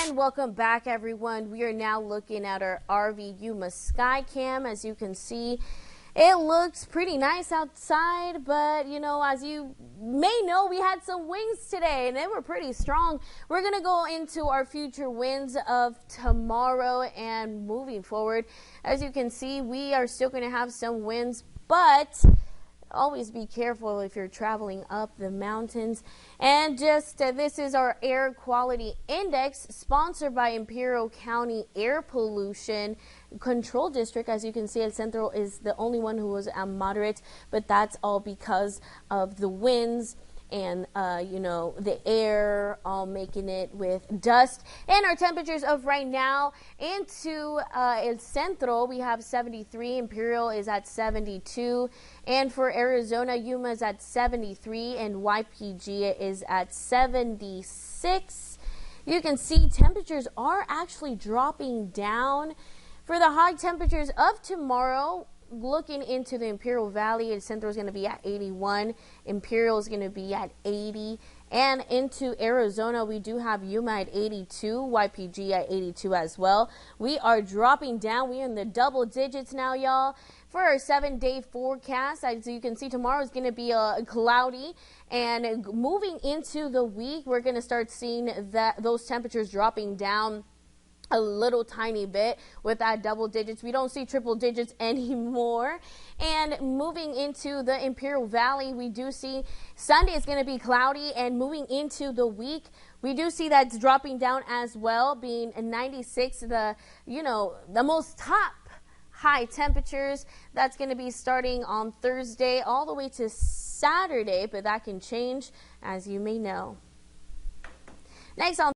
And welcome back, everyone. We are now looking at our RV Yuma Skycam. As you can see, it looks pretty nice outside, but as you may know, we had some winds today and they were pretty strong. We're going to go into our future winds of tomorrow and moving forward. As you can see, we are still going to have some winds, but always be careful if you're traveling up the mountains. And this is our air quality index, sponsored by Imperial County Air Pollution Control District. As you can see, El Centro is the only one who was moderate, but that's all because of the winds and the air all making it with dust. And our temperatures of right now into El Centro, we have 73. Imperial is at 72, and for Arizona, Yuma is at 73, and YPG is at 76. You can see temperatures are actually dropping down. For the high temperatures of tomorrow, looking into the Imperial Valley, El Centro is going to be at 81, Imperial is going to be at 80, and into Arizona, we do have Yuma at 82, YPG at 82 as well. We are dropping down. We're in the double digits now, y'all. For our 7-day forecast, as you can see, tomorrow is going to be cloudy, and moving into the week, we're going to start seeing those temperatures dropping down a little tiny bit with that double digits. We don't see triple digits anymore. And moving into the Imperial Valley, we do see Sunday is going to be cloudy, and moving into the week, we do see that's dropping down as well, being 96, the most top high temperatures. That's going to be starting on Thursday all the way to Saturday, but that can change, as you may know. Next on